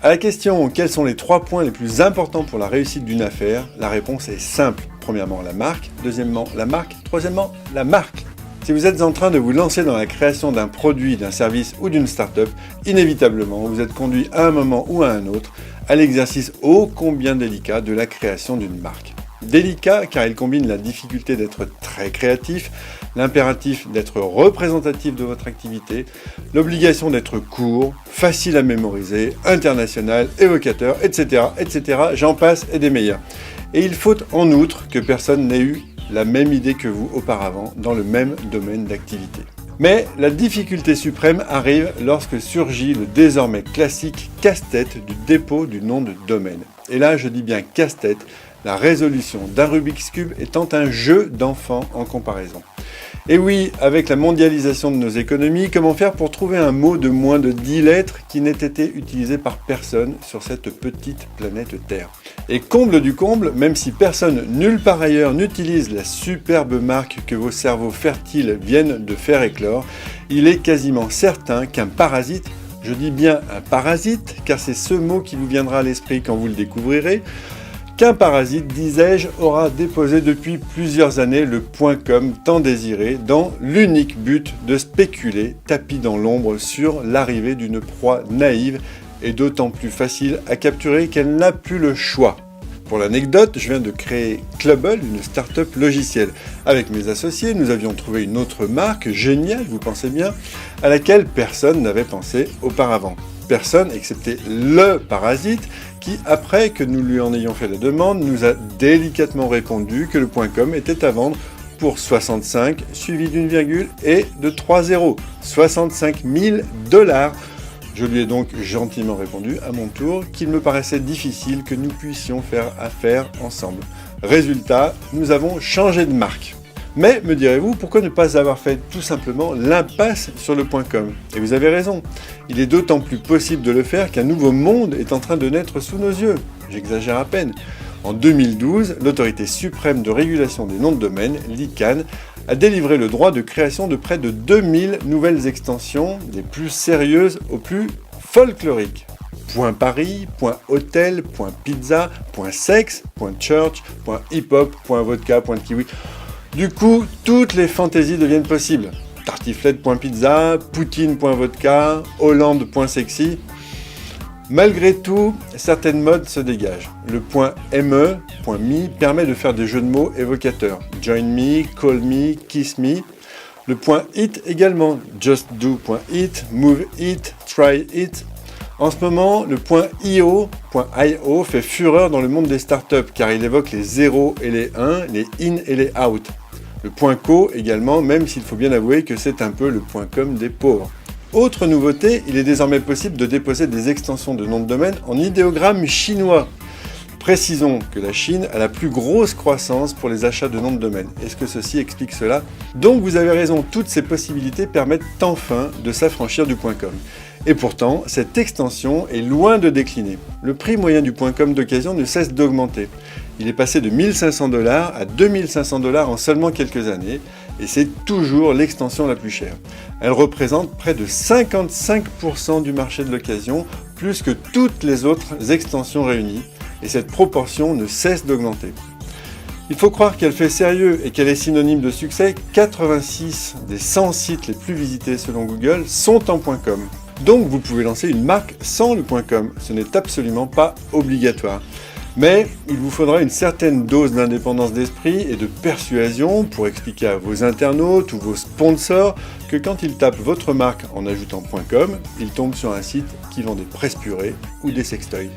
À la question « Quels sont les 3 points les plus importants pour la réussite d'une affaire ?», la réponse est simple. Premièrement, la marque. Deuxièmement, la marque. Troisièmement, la marque. Si vous êtes en train de vous lancer dans la création d'un produit, d'un service ou d'une start-up, inévitablement, vous êtes conduit à un moment ou à un autre à l'exercice ô combien délicat de la création d'une marque. Délicat car il combine la difficulté d'être très créatif, l'impératif d'être représentatif de votre activité, l'obligation d'être court, facile à mémoriser, international, évocateur, etc., etc., j'en passe et des meilleurs. Et il faut en outre que personne n'ait eu la même idée que vous auparavant dans le même domaine d'activité. Mais la difficulté suprême arrive lorsque surgit le désormais classique casse-tête du dépôt du nom de domaine. Et là, je dis bien casse-tête, la résolution d'un Rubik's Cube étant un jeu d'enfant en comparaison. Et oui, avec la mondialisation de nos économies, comment faire pour trouver un mot de moins de 10 lettres qui n'ait été utilisé par personne sur cette petite planète Terre? Et comble du comble, même si personne nulle part ailleurs n'utilise la superbe marque que vos cerveaux fertiles viennent de faire éclore, il est quasiment certain qu'un parasite, je dis bien un parasite, car c'est ce mot qui vous viendra à l'esprit quand vous le découvrirez, qu'un parasite, disais-je, aura déposé depuis plusieurs années le .com tant désiré dans l'unique but de spéculer, tapis dans l'ombre, sur l'arrivée d'une proie naïve et d'autant plus facile à capturer qu'elle n'a plus le choix. Pour l'anecdote, je viens de créer Clubble, une start-up logicielle. Avec mes associés, nous avions trouvé une autre marque, géniale, vous pensez bien, à laquelle personne n'avait pensé auparavant. Personne, excepté le parasite, qui, après que nous lui en ayons fait la demande, nous a délicatement répondu que le .com était à vendre pour 65, suivi d'une virgule et de 3 zéros. 65 000 $. Je lui ai donc gentiment répondu, à mon tour, qu'il me paraissait difficile que nous puissions faire affaire ensemble. Résultat, nous avons changé de marque. Mais, me direz-vous, pourquoi ne pas avoir fait tout simplement l'impasse sur le .com? Et vous avez raison, il est d'autant plus possible de le faire qu'un nouveau monde est en train de naître sous nos yeux. J'exagère à peine. En 2012, l'autorité suprême de régulation des noms de domaine, l'ICANN, a délivré le droit de création de près de 2000 nouvelles extensions, des plus sérieuses aux plus folkloriques. .paris, .hôtel, .pizza, .sexe, .church, .hiphop, .vodka, .kiwi... Du coup, toutes les fantaisies deviennent possibles. Tartiflette.pizza, Poutine.vodka, Hollande.sexy. Malgré tout, certaines modes se dégagent. Le .me, .me permet de faire des jeux de mots évocateurs. Join me, call me, kiss me. Le .it également. Just do.it, move it, try it. En ce moment, le .io fait fureur dans le monde des startups car il évoque les 0 et les 1, les in et les out. Le .co également, même s'il faut bien avouer que c'est un peu le .com des pauvres. Autre nouveauté, il est désormais possible de déposer des extensions de nom de domaine en idéogramme chinois. Précisons que la Chine a la plus grosse croissance pour les achats de noms de domaine. Est-ce que ceci explique cela? Donc vous avez raison, toutes ces possibilités permettent enfin de s'affranchir du .com. Et pourtant, cette extension est loin de décliner. Le prix moyen du .com d'occasion ne cesse d'augmenter. Il est passé de 1 500 $ à 2 500 $ en seulement quelques années, et c'est toujours l'extension la plus chère. Elle représente près de 55% du marché de l'occasion, plus que toutes les autres extensions réunies, et cette proportion ne cesse d'augmenter. Il faut croire qu'elle fait sérieux et qu'elle est synonyme de succès. 86 des 100 sites les plus visités selon Google sont en .com. Donc vous pouvez lancer une marque sans le .com, ce n'est absolument pas obligatoire. Mais il vous faudra une certaine dose d'indépendance d'esprit et de persuasion pour expliquer à vos internautes ou vos sponsors que quand ils tapent votre marque en ajoutant .com, ils tombent sur un site qui vend des presse-purées ou des sextoys.